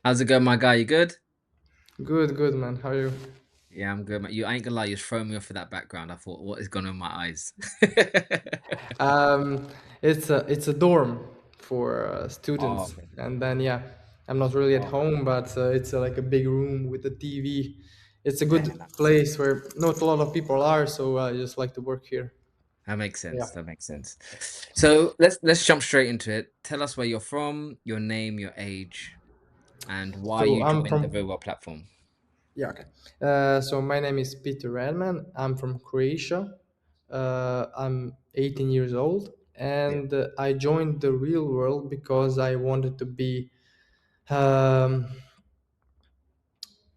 How's it going, my guy? You good? Good, good, man. How are you? Yeah, I'm good, man. You I ain't gonna lie, you just thrown me off for that background. I thought, what is going on in my eyes? Um, it's a dorm for Oh, students, okay. and then yeah, I'm not really at Oh, home, but it's like a big room with a TV. It's a yeah, good place where not a lot of people are, so I just like to work here. that makes Yeah. sense. That makes sense. So let's jump straight into it. Tell us where you're from, your name, your age, and why So you I'm joined the from Real World platform. yeah. Okay. So my name is Peter Radman. I'm from Croatia. I'm 18 years old, Yeah, and I joined the real world because I wanted to be um,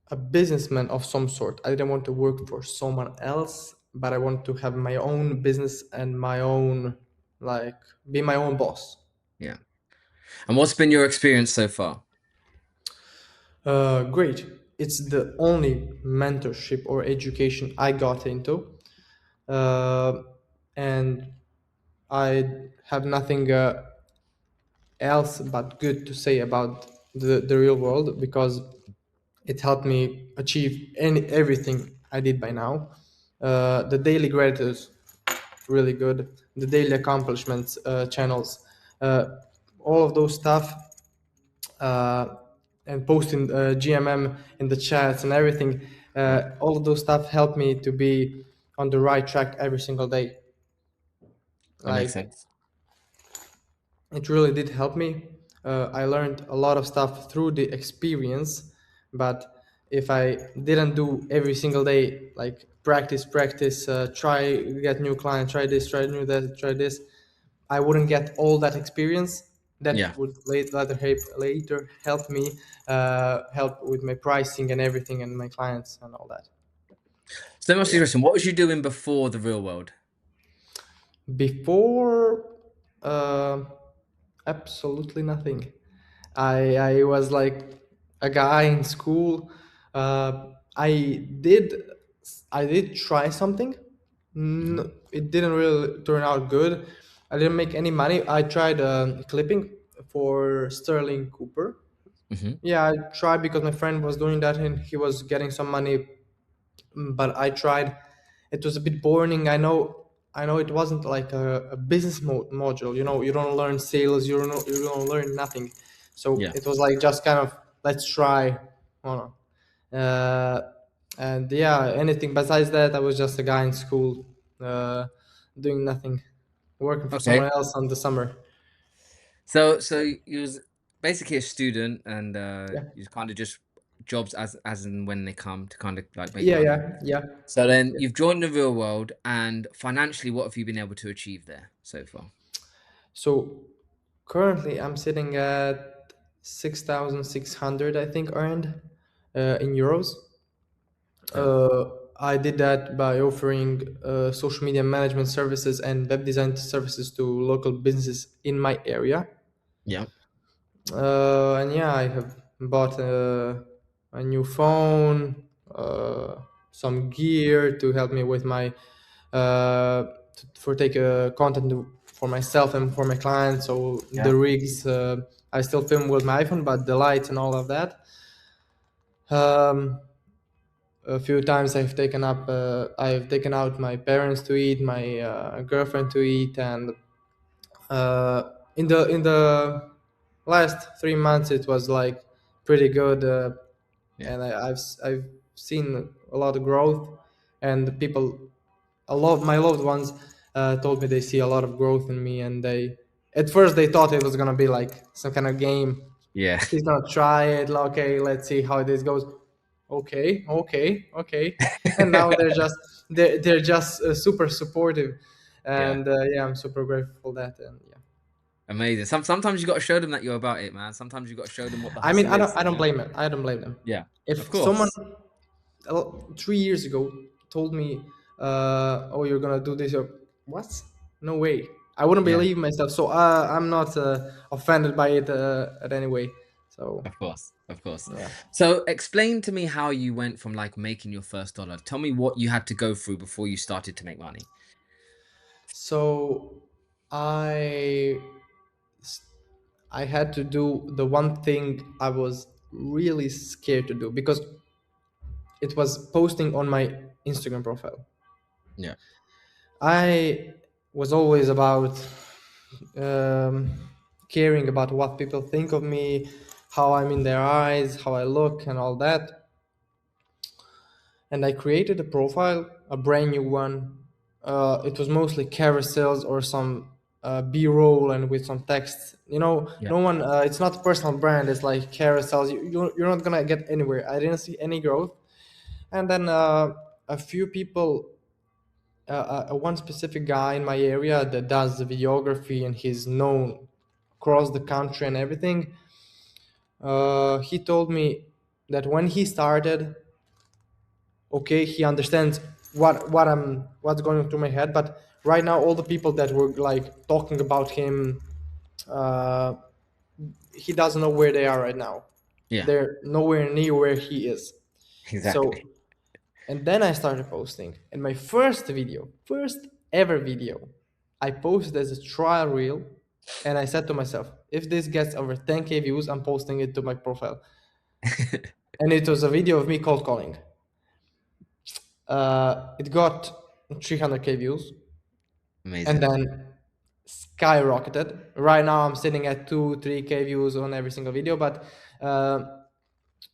a businessman of some sort. I didn't want to work for someone else, but I want to have my own business and my own, like, be my own boss. yeah. And what's been your experience so far? Great. It's the only mentorship or education I got into. Uh, and I have nothing else but good to say about the real world because it helped me achieve everything I did by now. The daily gratitude really good. The daily accomplishments channels, uh, all of those stuff, uh, and posting GMM in the chats and everything. Yeah, All of those stuff helped me to be on the right track every single day. that makes Like sense. it really did help me. I learned a lot of stuff through the experience, but if I didn't do every single day, like practice, try get new client, try this, try new that, try this, I wouldn't get all that experience. That Yeah. would later help me help with my pricing and everything and my clients and all that. So let me So ask you yeah, a question. What was you doing before the real world? before uh, absolutely nothing. I was like a guy in school. I did try something. Hmm. It didn't really turn out good. I didn't make any money. I tried clipping for Sterling Cooper. Hmm. Yeah, I tried because my friend was doing that and he was getting some money. But I tried. It was a bit boring. I know it wasn't like a business module. You don't learn sales. You don't learn nothing. So Yeah. it was like just kind of let's try. Oh, no. And yeah, anything besides that, I was just a guy in school, doing nothing, working for someone Okay. else on the summer. So you was basically a student, and Yeah, you kind of just jobs as and when they come to kind of like make yeah, money. yeah, yeah. So then you've joined the real world, and financially, what have you been able to achieve there so far? So currently, I'm sitting at 6,600, I think, earned in euros. Yeah. I did that by offering social media management services and web design services to local businesses in my area. Yeah. And yeah, I have bought a new phone, some gear to help me with my for take content for myself and for my clients. So Yeah. the rigs, I still film with my iPhone, but the lights and all of that. Um, a few times I've taken out my parents to eat, my girlfriend to eat, and in the last 3 months it was like pretty good, Yeah. and I've seen a lot of growth, and the people, a lot of my loved ones told me they see a lot of growth in me, and they at first they thought it was gonna be like some kind of game. Yeah. He's gonna try it. Like, okay, let's see how this goes. Okay, okay, okay. And now they're just super supportive, Yeah. and yeah, I'm super grateful for that. And yeah, Amazing. Sometimes you got to show them that you're about it, man. Sometimes you got to show them what the I mean, hustle I don't is. I You don't know. blame them. I don't blame them. Yeah. Of If someone course. 3 years ago told me, "Oh, you're gonna do this," or what? No way. I wouldn't Yeah. believe myself. So I'm not offended by it at any way. So Of course. Of course. yeah. So explain to me how you went from like making your first dollar. Tell me what you had to go through before you started to make money. So I I had to do the one thing I was really scared to do because it was posting on my Instagram profile. Yeah. I was always about um, caring about what people think of me, how I'm in their eyes, how I look, and all that. And I created a profile, a brand new one. It was mostly carousels or some B-roll and with some text. You know, Yeah. no one. It's not a personal brand. It's like carousels. You're not gonna get anywhere. I didn't see any growth. And then a few people, one specific guy in my area that does the videography and he's known across the country and everything. He told me that when he started, okay, he understands what's going through my head, but right now all the people that were like talking about him, uh, he doesn't know where they are right now. Yeah. They're nowhere near where he is. Exactly. So, and then I started posting, and my first ever video, I posted as a trial reel, and I said to myself, if this gets over 10K views, I'm posting it to my profile. And it was a video of me cold calling. It got 300K views, and Amazing. then skyrocketed. Right now, I'm sitting at 3K views on every single video. But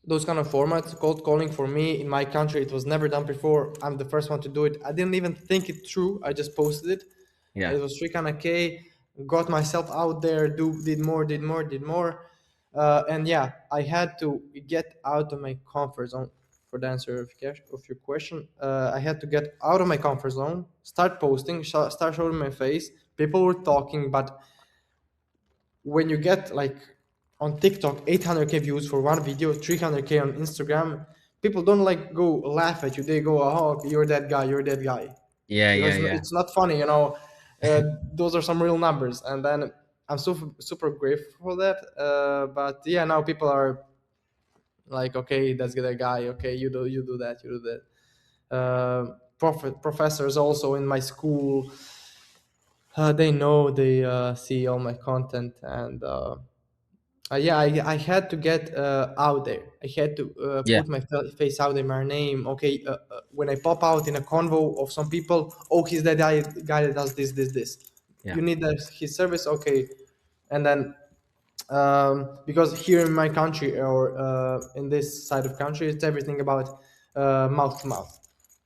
those kind of formats, cold calling for me in my country, it was never done before. I'm the first one to do it. I didn't even think it through. I just posted it. Yeah. It was 300K. Got myself out there. Did more. And yeah, I had to get out of my comfort zone. For the answer of your question, I had to get out of my comfort zone, start posting, start showing my face. People were talking, but when you get like on TikTok 800K views for one video, 300K on Instagram, people don't like go laugh at you. They go, "Oh, you're that guy. You're that guy," Yeah. Yeah. because Yeah. it's not funny, you know. Those are some real numbers, and then I'm super grateful for that. But yeah, now people are like, "Okay, that's that guy. Okay, you do that, you do that." Professors also in my school, they know they see all my content and. Yeah, I had to get out there. I had to Yeah. put my face out there, my name. Okay, when I pop out in a convo of some people, oh, he's that guy that does this. Yeah. You need his service, okay. And then because here in my country or in this side of country, it's everything about mouth to mouth.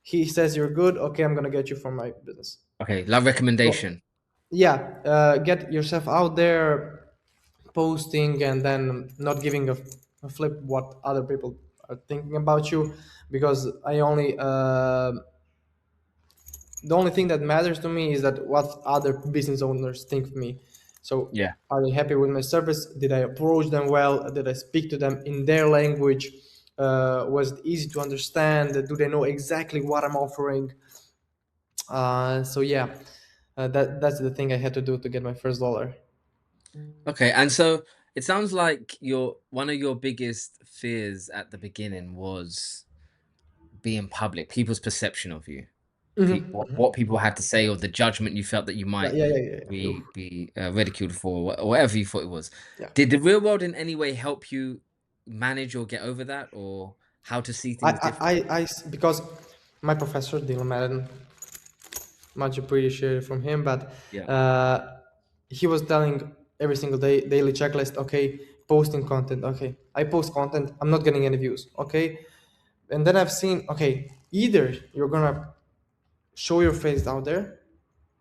He says you're good, okay, I'm gonna get you for my business. Okay. Love So recommendation. yeah, get yourself out there, posting, and then not giving a flip what other people are thinking about you, because I only the only thing that matters to me is that what other business owners think of me. So Yeah. are they happy with my service? Did I approach them well? Did I speak to them in their language? Was it easy to understand? Do they know exactly what I'm offering? So yeah, that's the thing I had to do to get my first dollar. Okay. And so it sounds like your one of your biggest fears at the beginning was being public, people's perception of you, what people had to say, or the judgment you felt that you Yeah, might yeah, yeah, yeah, yeah. be ridiculed for, or whatever you thought it was. Yeah. Did the real world in any way help you manage or get over that, or how to see things differently? Because my professor Dylan Madden, much appreciated from him, but Yeah. he was telling every single day daily checklist. Okay, posting content. Okay, I post content. I'm not getting any views. Okay, and then I've seen. Okay, either you're gonna show your face out there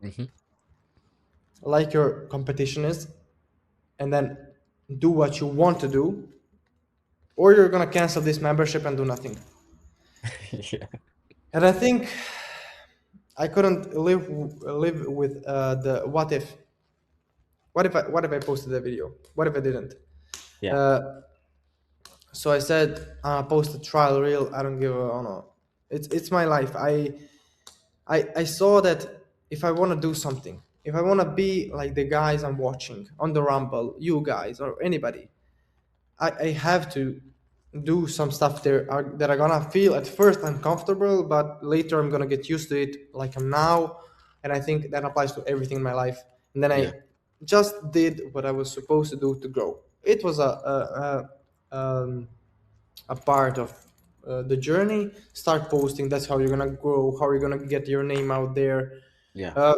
Hmm. like your competition is, and then do what you want to do, or you're gonna cancel this membership and do nothing. Yeah. And I think I couldn't live with the what if. What if I posted a video? What if I didn't? Yeah. Uh, so I said, post a trial reel. I don't give a oh no. It's my life. I saw that if I want to do something, if I want to be like the guys I'm watching on the Rumble, you guys or anybody, I have to do some stuff there that are gonna feel at first uncomfortable, but later I'm gonna get used to it like I'm now. And I think that applies to everything in my life. And then Yeah. I just did what I was supposed to do to grow. It was a part of the journey. Start posting. That's how you're gonna grow. How you're gonna get your name out there. Yeah. Uh,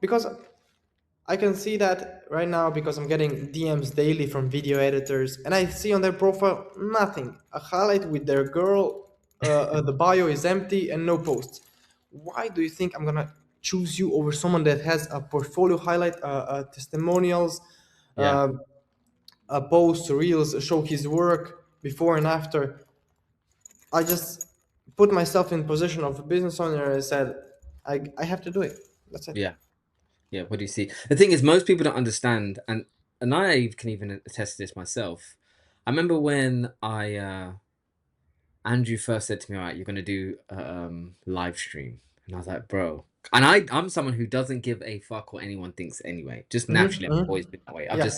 because I can see that right now because I'm getting DMs daily from video editors, and I see on their profile nothing. A highlight with their girl, the bio is empty and no posts. Why do you think I'm gonna choose you over someone that has a portfolio highlight, testimonials, Yeah. uh, a post, reels, show his work before and after? I just put myself in position of a business owner and said, I have to do it. That's it. Yeah. Yeah. What do you see? The thing is, most people don't understand, and I can even attest to this myself. I remember when I Andrew first said to me, "All right, you're gonna do a live stream," and I was like, "Bro." And I'm someone who doesn't give a fuck what anyone thinks anyway. Just naturally, I've always been that way. I've Yeah,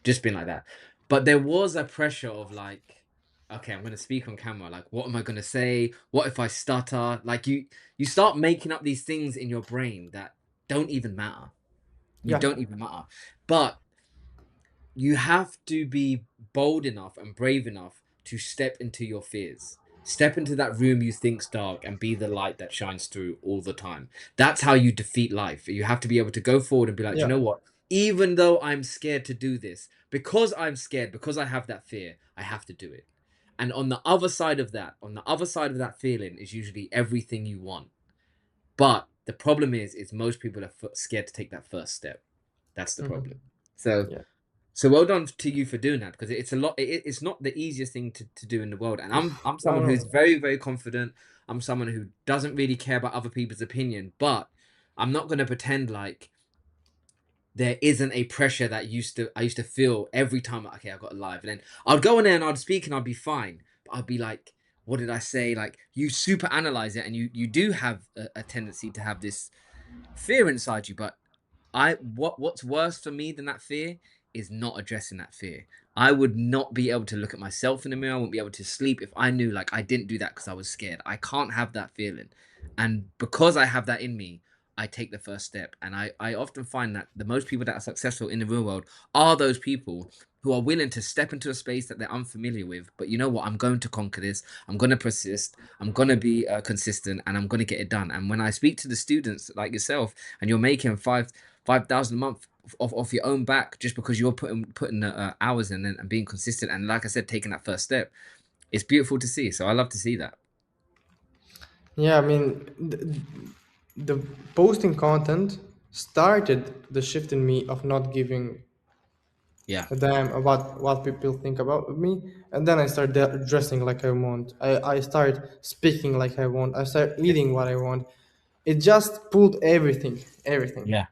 just been like that. But there was a pressure of like, okay, I'm gonna speak on camera. Like, what am I gonna say? What if I stutter? Like you start making up these things in your brain that don't even matter. You yeah. don't even matter. But you have to be bold enough and brave enough to step into your fears. Step into that room you think's dark and be the light that shines through all the time. That's how you defeat life. You have to be able to go forward and be like, "Do you Yeah. know what? Even though I'm scared to do this, because I'm scared, because I have that fear, I have to do it." And on the other side of that, on the other side of that feeling is usually everything you want. But the problem is most people are scared to take that first step. That's the problem. Mhm. So Yeah. so well done to you for doing that because it's a lot. It's not the easiest thing to do in the world. And I'm No, someone who's no. very confident. I'm someone who doesn't really care about other people's opinion. But I'm not going to pretend like there isn't a pressure that I used to feel every time. Okay, I got a live, and then I'd go in there and I'd speak and I'd be fine. But I'd be like, what did I say? Like you super analyze it, and you do have a tendency to have this fear inside you. But what's worse for me than that fear is not addressing that fear. I would not be able to look at myself in the mirror. I wouldn't be able to sleep if I knew like I didn't do that because I was scared. I can't have that feeling. And because I have that in me, I take the first step. And I often find that the most people that are successful in the real world are those people who are willing to step into a space that they're unfamiliar with. But you know what? I'm going to conquer this. I'm going to persist. I'm going to be consistent and I'm going to get it done. And when I speak to the students like yourself and you're making 5,000 a month off your own back just because you're putting the hours in and being consistent and like I said, taking that first step. It's beautiful to see. So I love to see that. Yeah, I mean, the posting content started the shift in me of not giving Yeah, a damn about what people think about me, and then I started dressing like I want. I start speaking like I want. I start yeah, eating what I want. It just pulled everything, everything. yeah,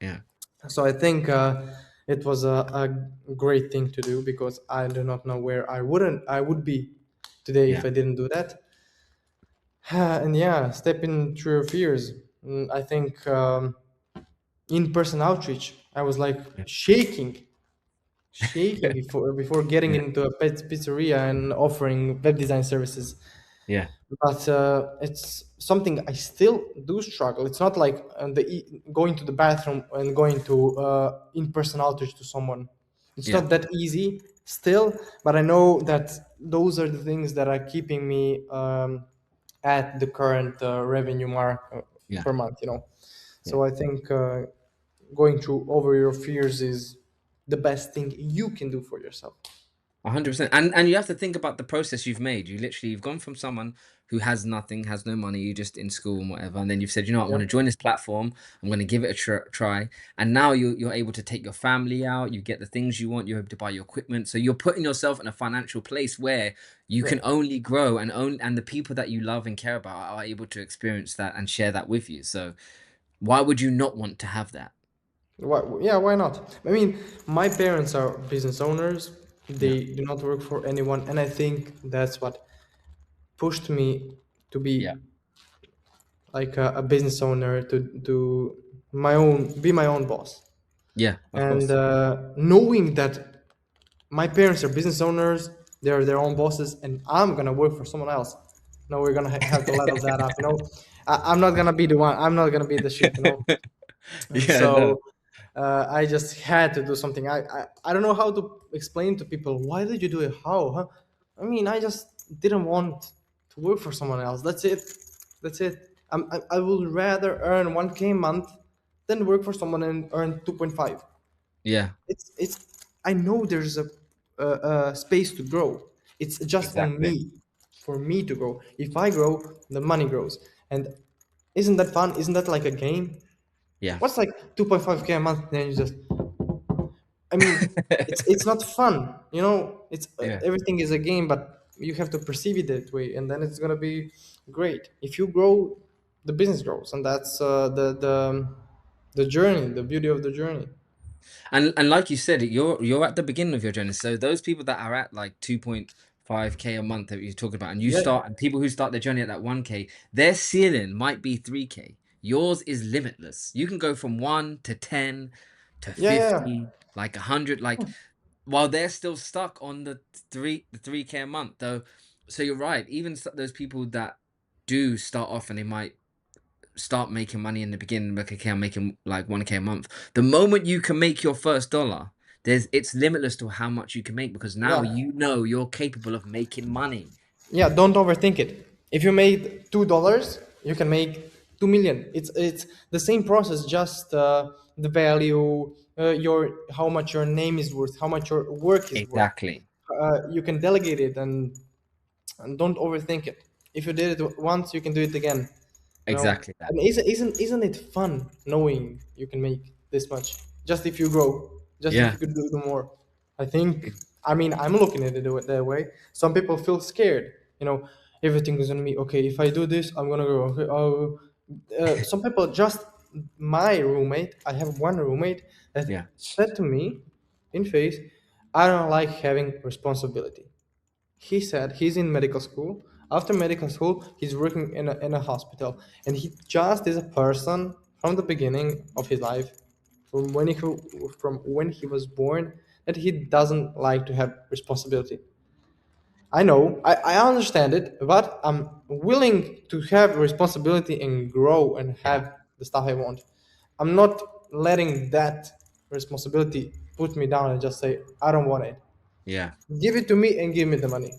yeah, So I think it was a great thing to do because I do not know where I would be today if yeah, I didn't do that. And yeah, stepping through your fears. I think in-person outreach. I was like yeah, shaking before getting yeah, into a pizzeria and offering web design services. yeah, But it's something I still do struggle. It's not like going to the bathroom and going to in-person outreach to someone. It's yeah, not that easy still, but I know that those are the things that are keeping me at the current revenue mark yeah, per month. yeah. So I think going through over your fears is the best thing you can do for yourself. 100%. And you have to think about the process you've made. You've gone from someone who has nothing, has no money, you just in school and whatever, and then you've said, you know what, I'm Yeah, going to join this platform. I'm going to give it a try. And now you're able to take your family out. You get the things you want. You're able to buy your equipment. So you're putting yourself in a financial place where you yeah. can only grow and the people that you love and care about are able to experience that and share that with you. So why would you not want to have that? Why, yeah, why not? I mean, my parents are business owners. Yeah. They do not work for anyone, and I think that's what pushed me to Yeah. be like a business owner, to be my own boss. Yeah. Of And course. knowing that my parents are business owners, they're their own bosses, and I'm gonna work for someone else. No, we're gonna have to level that up. I'm not gonna be the one. I'm not gonna be the shit. Yeah. So No. I just had to do something. I don't know how to explain to people why did you do it? How? Huh? I mean, I just didn't want to work for someone else. That's it. That's it. I would rather earn 1K a month than work for someone and earn 2.5. Yeah, It's. I know there's a space to grow. It's just on exactly. me, for me to grow. If I grow, the money grows. And isn't that fun? Isn't that like a game? Yeah. What's like 2.5K a month? Then you just, I mean, it's not fun, you know. It's Yeah. everything is a game, but you have to perceive it that way, and then it's gonna be great. If you grow, the business grows, and that's the journey, the beauty of the journey. And like you said, you're at the beginning of your journey. So those people that are at like 2.5K a month that you're talking about, and you Yeah, start, and people who start their journey at that 1K, their ceiling might be 3K. Yours is limitless. You can go from 1 to 10 to yeah, yeah, 50, like 100, like while they're still stuck on the 3K a month though. So you're right. Even those people that do start off and they might start making money in the beginning, like okay, I'm making like 1K a month. The moment you can make your first dollar, it's limitless to how much you can make because now yeah, you know you're capable of making money. yeah. Don't overthink it. If you made $2, you can make 2 million. It's the same process, just the value, your how much your name is worth, how much your work is worth. Exactly. You can delegate it, and don't overthink it. If you did it once, you can do it again. You know, Exactly that. and isn't it fun knowing you can make this much just if you grow, just if Yeah. you could do more? I think. I mean, I'm looking at it that way. Some people feel scared. You know, everything is on me. Okay, if I do this, I'm gonna grow. Okay, oh, some people just. My roommate. I have one roommate that Yeah. said to me, in face, I don't like having responsibility. He said he's in medical school. After medical school, he's working in a hospital, and he just is a person from the beginning of his life, from when he was born, that he doesn't like to have responsibility. I know, I understand it, but I'm willing to have responsibility and grow and Yeah. have the stuff I want. I'm not letting that responsibility put me down and just say I don't want it. Yeah. Give it to me and give me the money.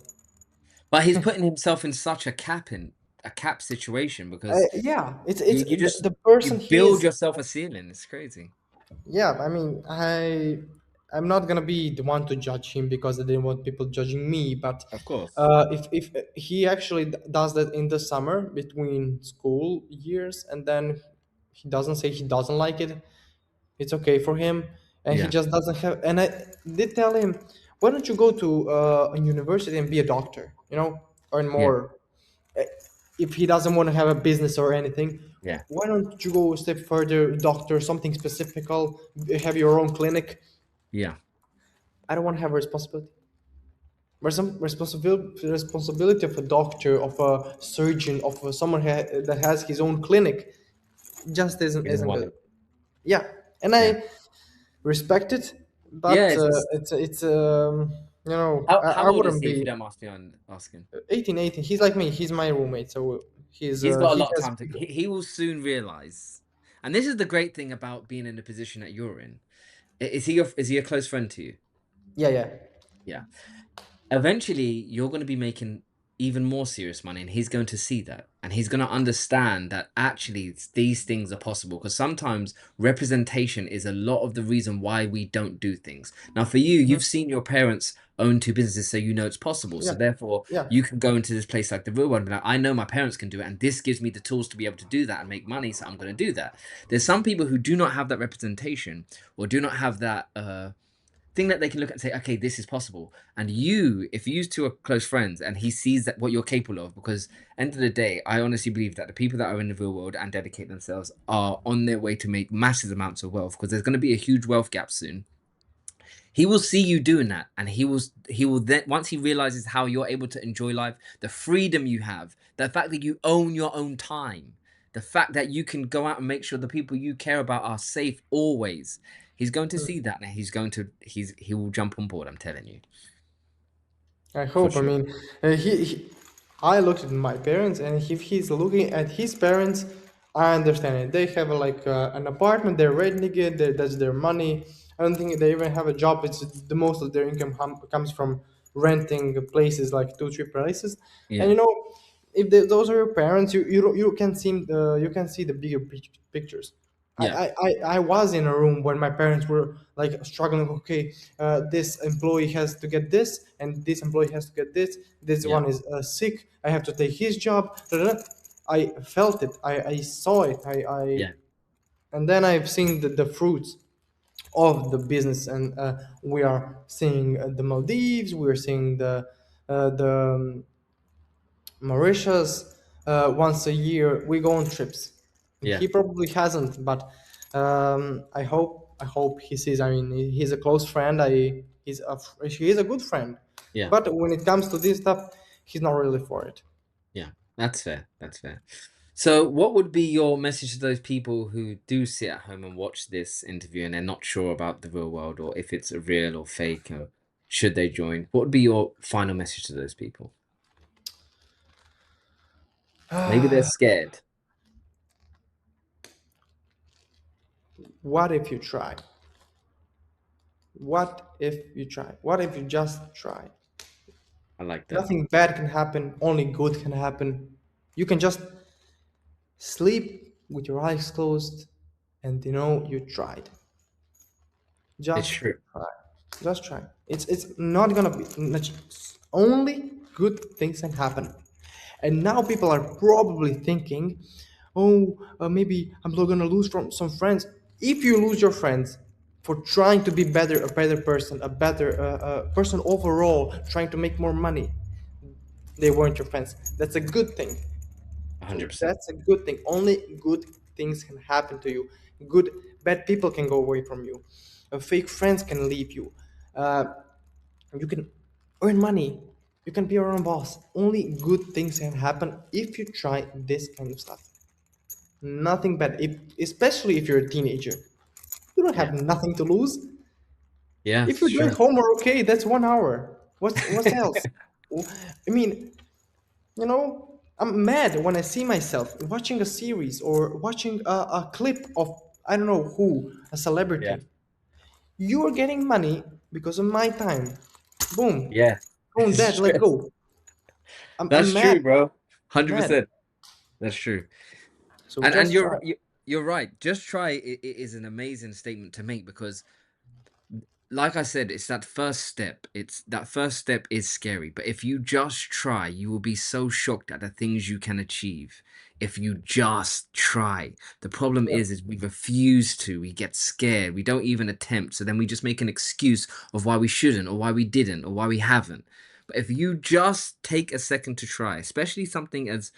But he's putting himself in such a cap situation because Yeah, it's you just the person you he build is. yourself a ceiling. It's crazy. Yeah, I mean, I'm not gonna be the one to judge him because I didn't want people judging me. But Of course. if he actually does that in the summer between school years, and then he doesn't say he doesn't like it, it's okay for him, and he Yeah. just doesn't have. And I did tell him, why don't you go to a university and be a doctor? You know, earn Yeah. more. If he doesn't want to have a business or anything, Yeah. why don't you go a step further, doctor, something specific, have your own clinic? Yeah. I don't want to have a responsibility. There's some responsibility of a doctor, of a surgeon, of someone that has his own clinic. Just isn't You don't isn't want good. it. Yeah, and Yeah. I respect it, Yeah. but I How old is wouldn't he if you be don't mind me on asking? 18, 18. He's like me. He's my roommate, so He's got a he lot of has. time to. He will soon realize, and this is the great thing about being in the position that you're in. Is he a close friend to you? Yeah, yeah. Yeah. Eventually you're going to be making even more serious money and he's going to see that and he's going to understand that actually these things are possible because sometimes representation is a lot of the reason why we don't do things. Now for you, Mhm. you've seen your parents own two businesses so you know it's possible, so Yeah, therefore yeah. you can go into this place like the real world and be like, I know my parents can do it and this gives me the tools to be able to do that and make money, so I'm going to do that. There's some people who do not have that representation or do not have that thing that they can look at and say, okay, this is possible. And you, if you two are close friends and he sees that what you're capable of, because end of the day, I honestly believe that the people that are in the real world and dedicate themselves are on their way to make massive amounts of wealth because there's going to be a huge wealth gap soon. He will see you doing that, and he will then once he realizes how you're able to enjoy life, the freedom you have, the fact that you own your own time, the fact that you can go out and make sure the people you care about are safe always. He's going to see that, and he will jump on board. I'm telling you, I for hope. I sure. mean, I looked at my parents, and if he's looking at his parents, I understand it. They have like an apartment. They're renting it. That's their money. I don't think they even have a job. It's the most of their income comes from renting places like two, three places. And Yeah. if those are your parents, you can see the bigger pictures. Yeah. I was in a room when my parents were like struggling. Okay, this employee has to get this, and this employee has to get this. This Yeah. one is sick. I have to take his job. Da, da, da. I felt it. I saw it. Yeah. And then I've seen the fruits of the business, and we are seeing the Maldives. We're seeing the Mauritius. Once a year, we go on trips. Yeah. He probably hasn't, but I hope he sees. I mean, he's a close friend. He's a good friend, Yeah. but when it comes to this stuff, he's not really for it. Yeah. That's fair. That's fair. So, what would be your message to those people who do sit at home and watch this interview and they're not sure about the real world or if it's a real or fake or should they join? What would be your final message to those people? Maybe they're scared. What if you try? What if you try? What if you just try? I like that. Nothing bad can happen, only good can happen. You can just sleep with your eyes closed and you tried. It's Just true. try. Just try. It's not gonna be only good things can happen. And now people are probably thinking, oh, maybe I'm not gonna lose from some friends. If you lose your friends for trying to be better, a better person, a better person overall, trying to make more money, they weren't your friends. That's a good thing. So 100%. that's a good thing. Only good things can happen to you. Good, bad people can go away from you. Fake friends can leave you. Uh, you can earn money. You can be your own boss. Only good things can happen if you try this kind of stuff. Nothing bad. Especially if you're a teenager, you don't Yeah. have nothing to lose. Yeah, If it's you're doing true. homework, okay, that's 1 hour. What's else? I mean, I'm mad when I see myself watching a series or watching a clip of I don't know who, a Yeah. celebrity. You are getting money because of my time. Boom. Yeah. Boom, It's that, let true. go. I'm That's mad. true, bro. Mad. 100%. That's true. So And just try. you're right. Just try it is an amazing statement to make because like I said, it's that first step. It's that first step is scary, but if you just try, you will be so shocked at the things you can achieve. If you just try. The problem Yeah. is we refuse to. We get scared. We don't even attempt. So then we just make an excuse of why we shouldn't or why we didn't or why we haven't. But if you just take a second to try, especially something as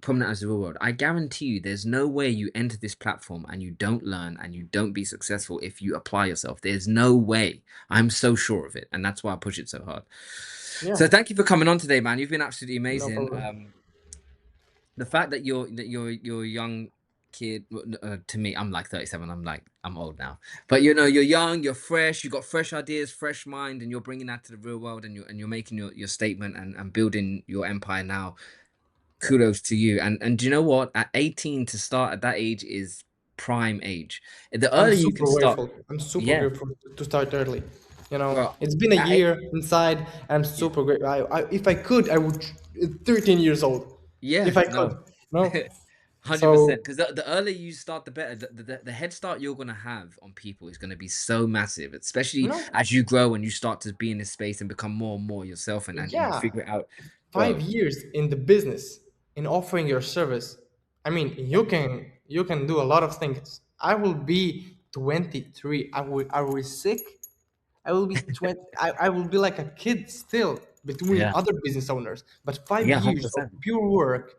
prominent as the real world, I guarantee you there's no way you enter this platform and you don't learn and you don't be successful if you apply yourself. There's no way. I'm so sure of it. And that's why I push it so hard. Yeah. So thank you for coming on today, man. You've been absolutely No amazing. problem. The fact that you're a young kid to me, I'm like 37. I'm old now, but you're young, you're fresh, you got fresh ideas, fresh mind, and you're bringing that to the real world, and you're making your statement and building your empire now. Yeah. Kudos to you. And do you know what? At 18 to start at that age is prime age. The I'm earlier you can super start, grateful. I'm super yeah, grateful to start early. well, It's been a at eight, year inside. I'm yeah, super grateful. If I could, I would. 13 years old, yeah, if I could. no, No. So 100%. Because the earlier you start, the better. The head start you're gonna have on people is gonna be so massive, especially no. as you grow and you start to be in this space and become more and more yourself, and you Yeah. figure it out, 5 bro. years in the business in offering your service. I mean, you can do a lot of things. I will be 23. I will be sick. I will be 20. I will be like a kid still between Yeah, other business owners. But five yeah, years of 100%. pure work,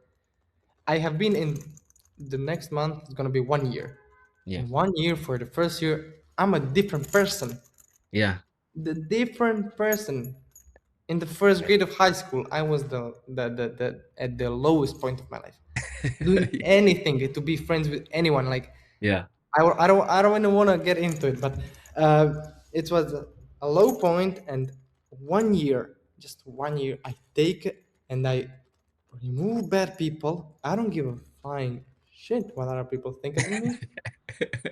I have been in. The next month is gonna be 1 year. Yeah, In 1 year, for the first year, I'm a different person. yeah, The different person. In the first grade of high school, I was the at the lowest point of my life, doing anything to be friends with anyone. Like yeah, I don't even want to get into it, but it was a low point, and 1 year, just 1 year, I take it and I remove bad people. I don't give a flying shit, what other people think about me?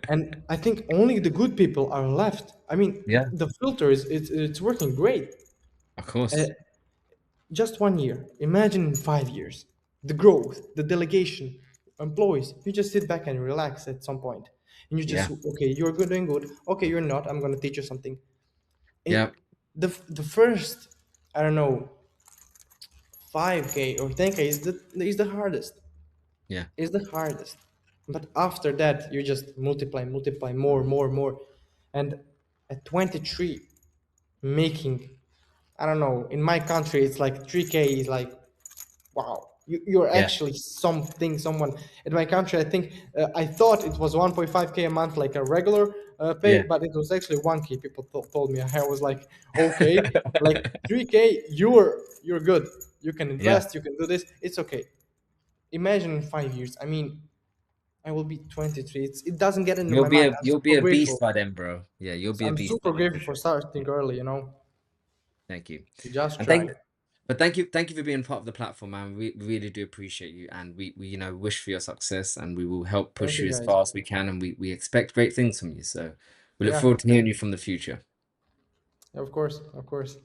And I think only the good people are left. I mean, Yeah, the filter is it's working great. of Uh, course. just 1 year. Imagine in 5 years, the growth, the delegation, employees. You just sit back and relax at some point, and you just Yeah, okay, you're good doing good. Okay, you're not. I'm gonna teach you something. yeah, It the first I don't know 5K or 10K is the hardest. yeah, Is the hardest. But after that, you just multiply, multiply more, more, more. And at 23, making, I don't know, in my country, it's like 3K is like, wow, you're yeah, actually something, someone. In my country, I think, I thought it was 1.5K a month, like a regular pay, yeah. but it was actually 1K. People told me. I was like, okay, like 3K, you're good. You can Yeah. invest, you can do this. It's okay. Imagine in 5 years. I mean, I will be 23. It doesn't get into my mind. I'm You'll super be a beast grateful. by then, bro. Yeah, you'll be a I'm beast super by then for grateful for sure. starting Yeah. early, you know. Thank you. Just And try. thank you for being part of the platform, man. We really do appreciate you, and we wish for your success, and we will help Thank push you you as guys. far as we can, and we expect great things from you. So we look Yeah, forward to hearing you from the future. of course, of course.